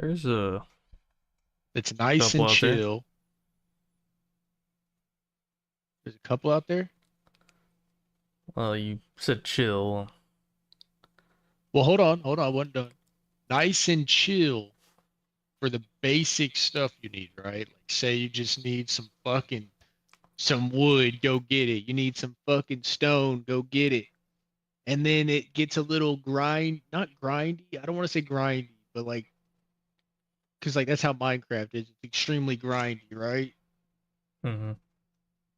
There's a It's nice couple and out there. chill. There's a couple out there. Well, you said chill. Well, hold on, I wasn't done. Nice and chill for the basic stuff you need, right? Like say you just need some wood, go get it. You need some fucking stone, go get it. And then it gets a little not grindy. I don't want to say grindy, but like because like that's how Minecraft is. It's extremely grindy, right? Hmm.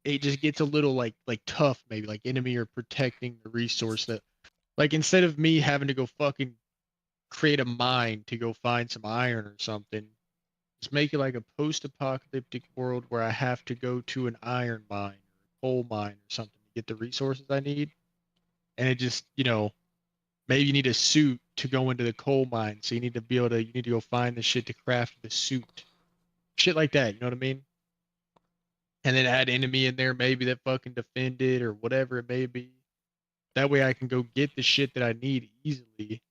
It just gets a little like tough, maybe like enemy are protecting the resource that like instead of me having to go fucking create a mine to go find some iron or something, just make it like a post-apocalyptic world where I have to go to an iron mine or a coal mine or something to get the resources I need. And it just, maybe you need a suit to go into the coal mine, so you need to go find the shit to craft the suit. Shit like that, you know what I mean? And then add enemy in there, maybe that fucking defend it or whatever it may be. That way I can go get the shit that I need easily,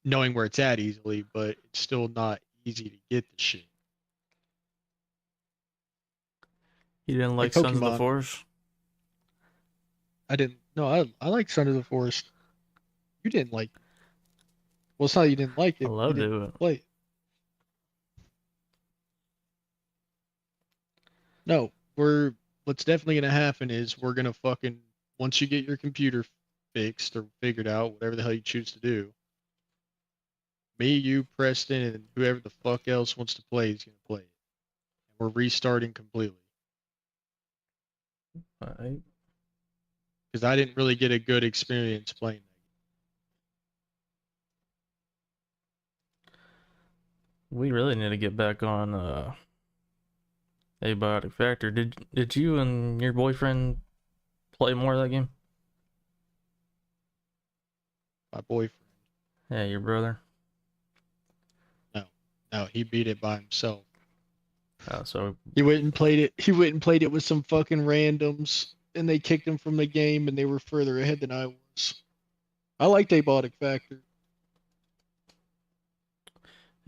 knowing where it's at easily, but it's still not easy to get the shit. You didn't Like like Sons of the Pokemon. Forest? I didn't no, I like Son of the Forest. You didn't like it. Well, it's not that you didn't like I it, you loved didn't it. play it. No, we're what's definitely gonna happen is we're gonna fucking once you get your computer fixed or figured out, whatever the hell you choose to do, me, you, Preston, and whoever the fuck else wants to play is gonna play it. And we're restarting completely. Alright. Because I didn't really get a good experience playing We really need to get back on Abiotic Factor. Did you and your boyfriend play more of that game? that. My boyfriend. Yeah, your brother. No. No, he beat it by himself. So He went and played it. He went and played it with some fucking randoms, and they kicked him from the game, and they were further ahead than I was. I liked Abiotic Factor.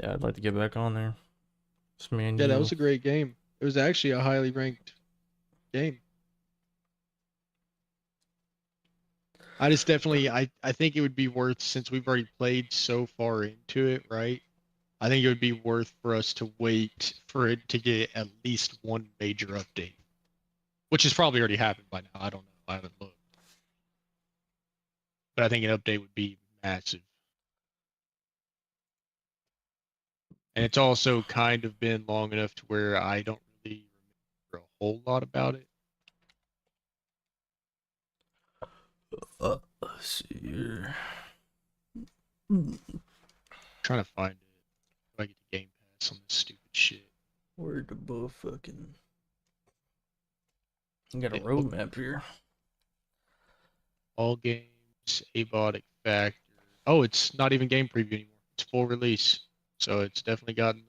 yeah, I'd like to get back on there. It's me and Yeah, that you. was a great game. It was actually a highly ranked game. I just definitely I think it would be worth since we've already played so far into it, right? I think it would be worth for us to wait for it to get at least one major update, which has probably already happened by now. I don't know. I haven't looked, but I think an update would be massive. And it's also kind of been long enough to where I don't really remember a whole lot about it. Let's see here. Trying to find it. If I get the Game Pass on this stupid shit. Where'd the bull fucking. You got a Yeah, roadmap here. all games, Abiotic Factor. Oh, it's not even game preview anymore. It's full release. So it's definitely gotten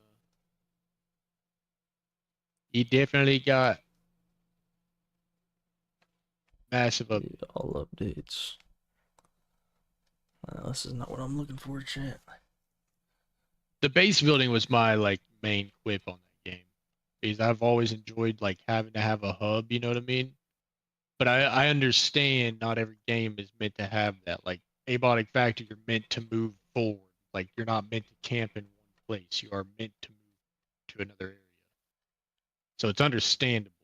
he definitely got massive up. Yeah, all updates. This is not what I'm looking for, chat. The base building was my like main quip on that game. Because I've always enjoyed like having to have a hub, you know what I mean? But I understand not every game is meant to have that. Like Abiotic Factor, you're meant to move forward. Like you're not meant to camp in one place. You are meant to move to another area. So it's understandable.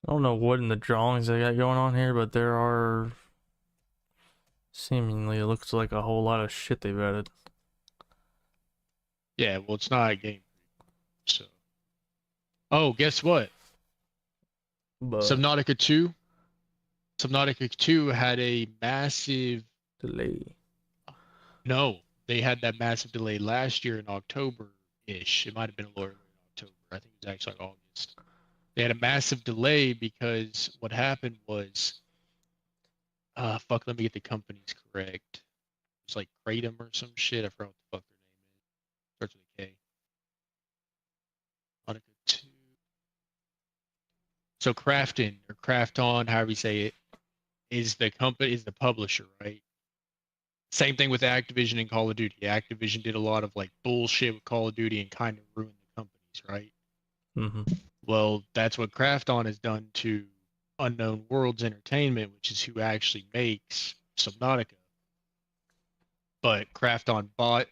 I don't know what in the drawings they got going on here, but there are seemingly it looks like a whole lot of shit they've added. Yeah, well it's not a game. So oh, guess what? But Subnautica 2. Subnautica 2 had a massive delay. no, they had that massive delay last year in October ish. It might have been a little earlier in October. I think it was actually like August. They had a massive delay because what happened was fuck, let me get the companies correct. It's like Kratom or some shit. I forgot what the fuck their name is. Starts with a K. Nautica 2. So Crafton or Craft On, however you say it, is the publisher, right? Same thing with Activision and Call of Duty. Activision did a lot of like bullshit with Call of Duty and kind of ruined the companies, right? Mm-hmm. Well, that's what Krafton has done to Unknown Worlds Entertainment, which is who actually makes Subnautica. But Krafton bought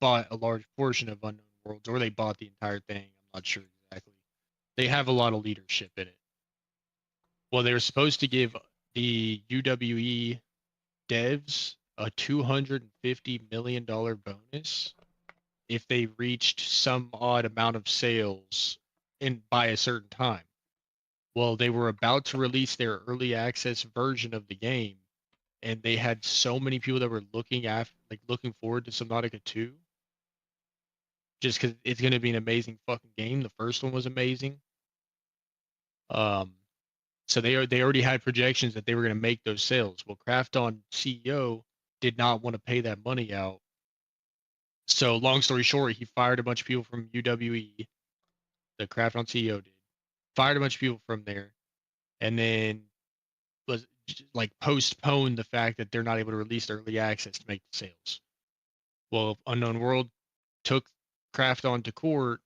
a large portion of Unknown Worlds, or they bought the entire thing. I'm not sure exactly. They have a lot of leadership in it. Well, they were supposed to give the UWE devs a $250 million bonus if they reached some odd amount of sales in by a certain time. Well, they were about to release their early access version of the game, and they had so many people that were looking forward to Subnautica 2, just because it's going to be an amazing fucking game. The first one was amazing. So they already had projections that they were going to make those sales. Well, Krafton CEO did not want to pay that money out. So long story short, he fired a bunch of people from UWE. The Krafton CEO did. Fired a bunch of people from there, and then was like postponed the fact that they're not able to release early access to make the sales. Well, Unknown World took Krafton to court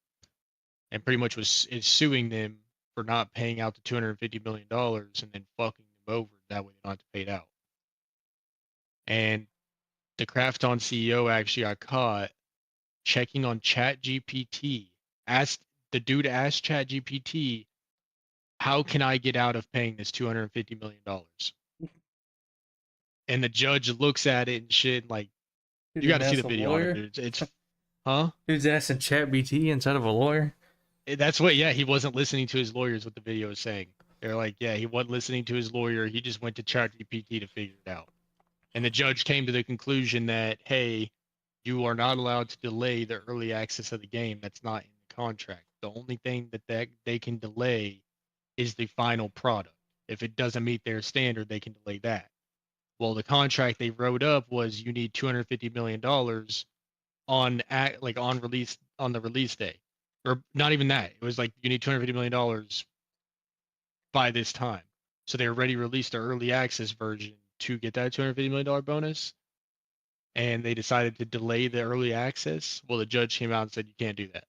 and pretty much is suing them for not paying out the $250 million and then fucking them over. That way they don't have to pay it out. And the Krafton CEO actually got caught checking on ChatGPT. The dude asked ChatGPT, how can I get out of paying this $250 million? And the judge looks at it and shit like, He you got didn't to see the ask a video on it, lawyer. dude. Huh? He was asking ChatGPT instead of a lawyer. That's what, yeah, he wasn't listening to his lawyers, what the video is saying. They're like, yeah, he wasn't listening to his lawyer. He just went to ChatGPT to figure it out. And the judge came to the conclusion that, hey, you are not allowed to delay the early access of the game. That's not in the contract. The only thing that they can delay is the final product. If it doesn't meet their standard, they can delay that. Well, the contract they wrote up was you need $250 million on the release day, or not even that. It was like you need $250 million by this time. So they already released the early access version to get that $250 million bonus, and they decided to delay the early access. Well, the judge came out and said you can't do that.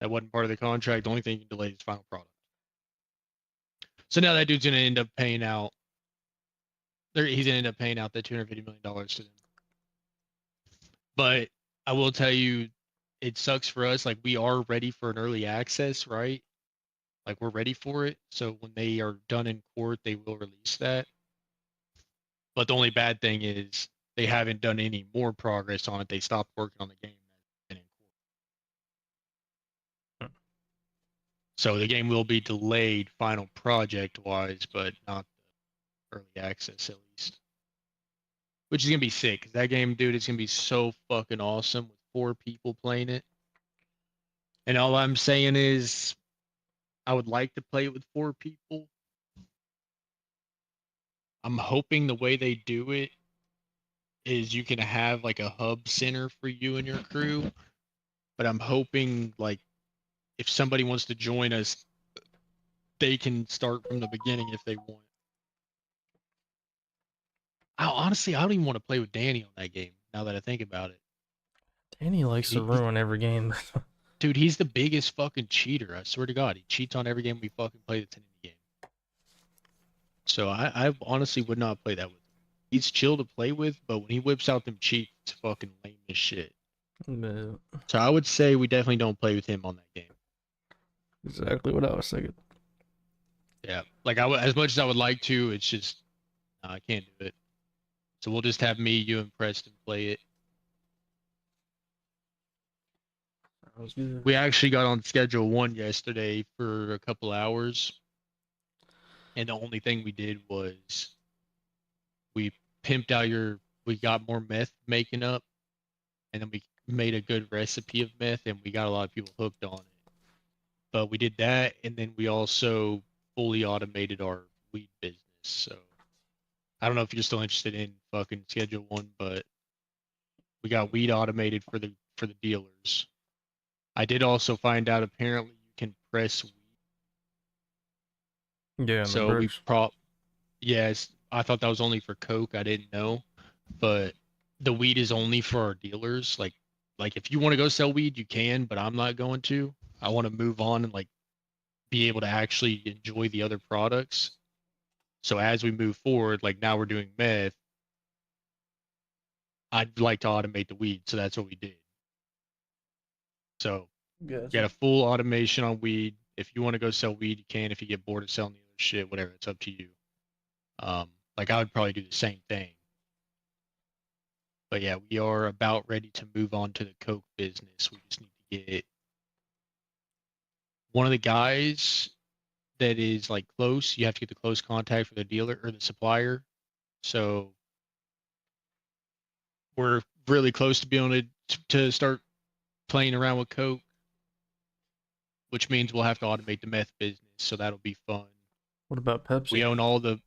That wasn't part of the contract. The only thing you can delay is final product. So now that dude's gonna end up paying out. He's gonna end up paying out that $250 million to them. But I will tell you, it sucks for us. Like we are ready for an early access, right? Like we're ready for it. So when they are done in court, they will release that. But the only bad thing is they haven't done any more progress on it. They stopped working on the game in court. So the game will be delayed final project wise, but not the early access at least. Which is gonna be sick. 'Cause that game, dude, is gonna be so fucking awesome with 4 people playing it. And all I'm saying is I would like to play it with 4 people. I'm hoping the way they do it is you can have like a hub center for you and your crew. But I'm hoping like if somebody wants to join us, they can start from the beginning if they want. Honestly, I don't even want to play with Danny on that game now that I think about it. Danny likes to ruin every game. Dude, he's the biggest fucking cheater. I swear to God, he cheats on every game we fucking play that's in any game. So I honestly would not play that with him. He's chill to play with, but when he whips out them cheats, it's fucking lame as shit. But So I would say we definitely don't play with him on that game. exactly what I was thinking. Yeah, like as much as I would like to, it's just I can't do it. So we'll just have me, you, and Preston play it. That was good. We actually got on schedule 1 yesterday for a couple hours, and the only thing we did was we pimped out we got more meth making up, and then we made a good recipe of meth, and we got a lot of people hooked on it. But we did that, and then we also fully automated our weed business. So I don't know if you're still interested in fucking schedule 1, but we got weed automated for the dealers. I did also find out apparently you can press weed. Yeah, So we yes, I thought that was only for coke. I didn't know, but the weed is only for our dealers. Like if you want to go sell weed, you can, but I'm not going to. I want to move on and like be able to actually enjoy the other products. So as we move forward, like now we're doing meth, I'd like to automate the weed. So that's what we did. So Gotcha. got a full automation on weed. If you want to go sell weed, you can. If you get bored of selling the other shit, whatever, it's up to you. Like I would probably do the same thing. But yeah, we are about ready to move on to the coke business. We just need to get one of the guys that is like close. You have to get the close contact for the dealer or the supplier. So we're really close to being able to start playing around with coke, which means we'll have to automate the meth business. So that'll be fun. What about We Pepsi? own all the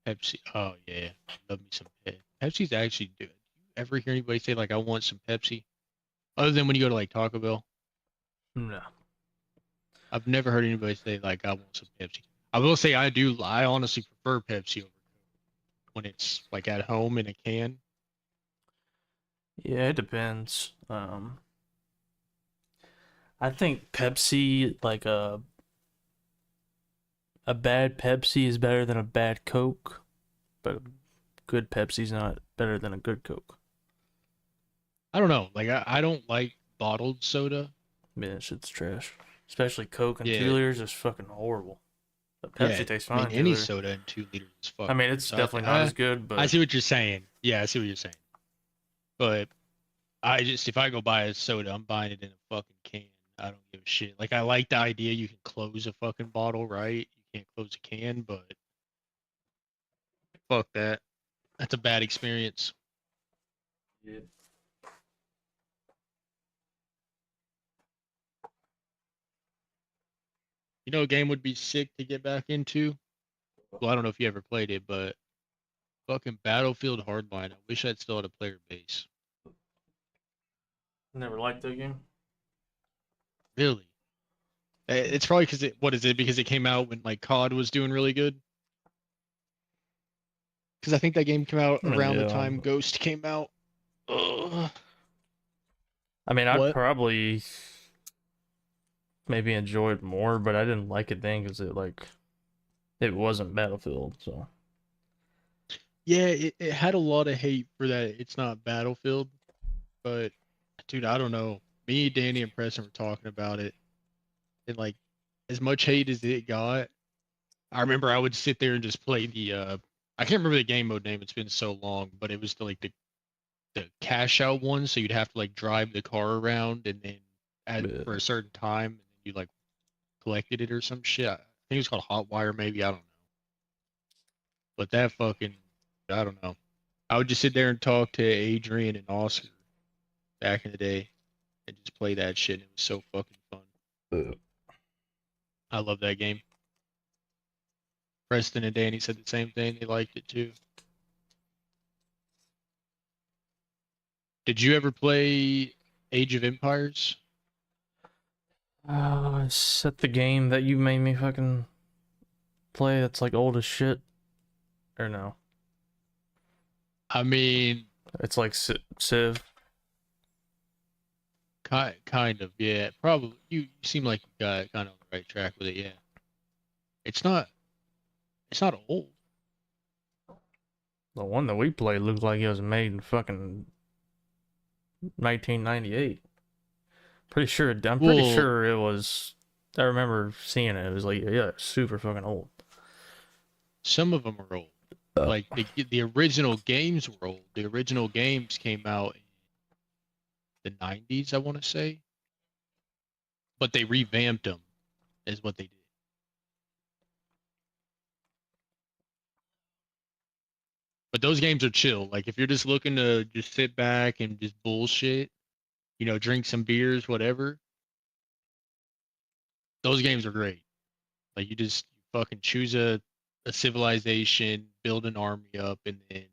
Pepsi. Oh yeah, love me some Pepsi. Pepsi's actually good. You ever hear anybody say like I want some Pepsi? Other than when you go to like Taco Bell, No. I've never heard anybody say like I want some Pepsi. I will say I do. I honestly prefer Pepsi over Coke when it's like at home in a can. Yeah, it depends. I think Pepsi, like a bad Pepsi is better than a bad Coke, but a good Pepsi's not better than a good Coke. I don't know. Like I don't like bottled soda. Man, that shit's trash. Especially Coke and Yeah, 2 liters is fucking horrible. But yeah. Pepsi tastes I mean fine, 2 any liter. soda in 2 liters is I fucking mean, good. it's So definitely not as good, I but see what you're saying. Yeah, I see what you're saying. But I just if I go buy a soda, I'm buying it in a fucking can. I don't give a shit. Like I like the idea you can close a fucking bottle, right? You can't close a can, but fuck that. That's a bad experience. yeah. You know, a game would be sick to get back into. Well, I don't know if you ever played it, but fucking Battlefield Hardline. I wish I'd still had a player base. Never liked that game. Really? It's probably because it. What is it? Because it came out when like COD was doing really good. Because I think that game came out I mean, around the yeah. time Ghost came out. Ugh. I mean, I'd What? probably maybe enjoy it more, but I didn't like it then because it wasn't Battlefield. So Yeah, it had a lot of hate for that. It's not Battlefield, but dude, I don't know. Me, Danny, and Preston were talking about it, and like as much hate as it got, I remember I would sit there and just play the I can't remember the game mode name. It's been so long, but it was like the cash out one. So you'd have to like drive the car around and then at yeah. for a certain time, and then you like collected it or some shit. I think it was called Hotwire, maybe. I don't know. But that fucking, I don't know. I would just sit there and talk to Adrian and Oscar back in the day and just play that shit. And it was so fucking fun. I love that game. Preston and Danny said the same thing. They liked it too. Did you ever play Age of Empires? Set the game that you made me fucking play that's like old as shit. Or no? I mean, It's like Civ. kind of, yeah. Probably. You seem like you got kind of on the right track with it, yeah. It's not. It's not old. The one that we played looked like it was made in fucking 1998. I'm pretty Well, sure it was. I remember seeing it. It was like, yeah, super fucking old. some of them are old. Like the original games were old. The original games came out in the 90s, I want to say, but they revamped them, is what they did. But those games are chill. Like if you're just looking to just sit back and just bullshit, drink some beers, whatever, those games are great. Like you fucking choose a civilization, build an army up, and then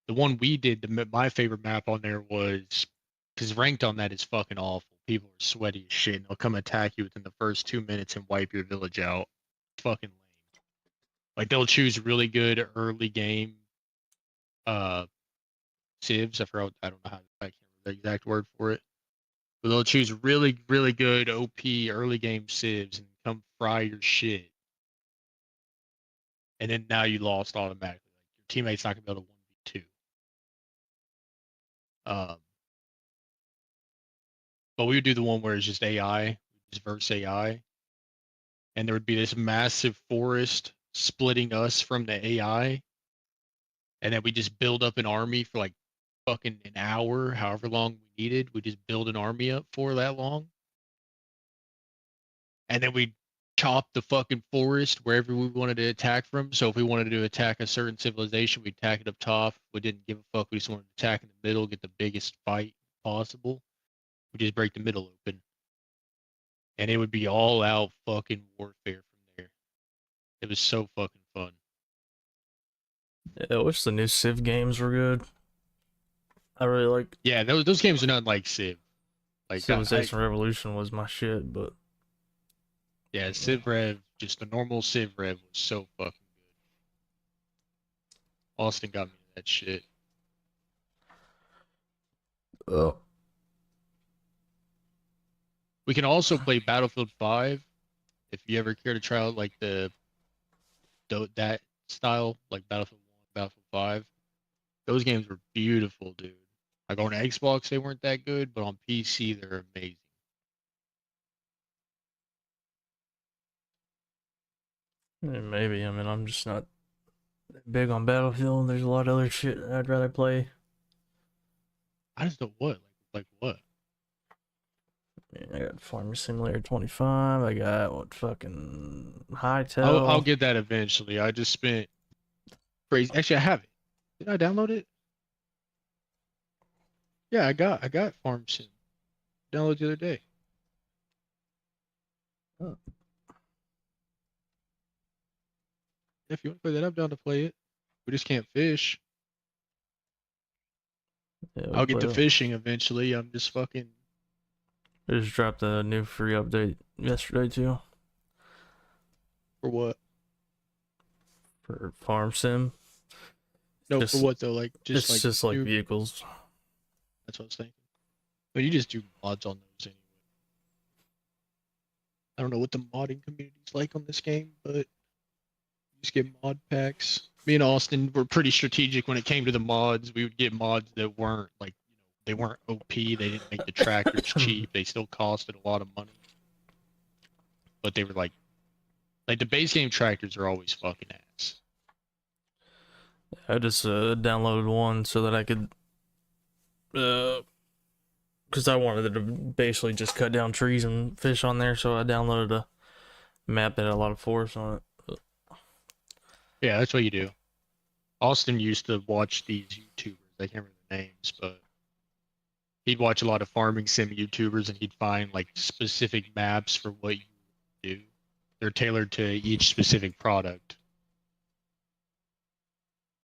the one we did, my favorite map on there was because ranked on that is fucking awful. People are sweaty as shit, and they'll come attack you within the first 2 minutes and wipe your village out. Fucking lame. Like they'll choose really good early game uh civs. I don't know how I can't remember the exact word for it. But they'll choose really, really good OP early game civs and come fry your shit. And then now you lost automatically. Like your teammate's not gonna be able to 1v2. Um, but we would do the one where it's just AI, just verse AI, and there would be this massive forest splitting us from the AI, and then we just build up an army for like fucking an hour, however long we needed. We just build an army up for that long, and then we chop the fucking forest wherever we wanted to attack from. So if we wanted to attack a certain civilization, we'd attack it up top. We didn't give a fuck. We just wanted to attack in the middle, get the biggest fight possible. We just break the middle open, and it would be all out fucking warfare from there. It was so fucking fun. Yeah, I wish the new Civ games were good. I really like Yeah, those games are nothing like Civ. Like Civilization Revolution was my shit, but yeah, Civ Rev, just the normal Civ Rev was so fucking good. Austin got me that shit. oh, We can also play Battlefield 5 if you ever care to try out like that style, like Battlefield 1, Battlefield 5. Those games were beautiful, dude. Like on Xbox, they weren't that good, but on PC, they're amazing. maybe. I mean, I'm just not big on Battlefield. There's a lot of other shit I'd rather play. I just don't what, like what? I got Farming Simulator 25. I got what fucking I'll Hytale. get that eventually. I just spent crazy. Actually, I have it. Did I download it? Yeah, I got Farm Sim. Downloaded the other day. Oh. If you want to play that, I'm down to play it. We just can't fish. Yeah, I'll get to fishing eventually. I'm just fucking. They just dropped a new free update yesterday too For what? for Farm Sim. No, Just- for what though? Like It's just like new- vehicles. That's what I was thinking. But you just do mods on those anyway. I don't know what the modding community's like on this game, but you just get mod packs. Me and Austin were pretty strategic when it came to the mods. We would get mods that weren't like, they weren't OP. They didn't make the tractors cheap. They still costed a lot of money. But they were like the base game tractors are always fucking ass. I just downloaded one so that I could, because I wanted to basically just cut down trees and fish on there. So I downloaded a map that had a lot of forest on it. Yeah, that's what you do. Austin used to watch these YouTubers. I can't remember the names, but he'd watch a lot of farming sim YouTubers, and he'd find like specific maps for what you do. They're tailored to each specific product.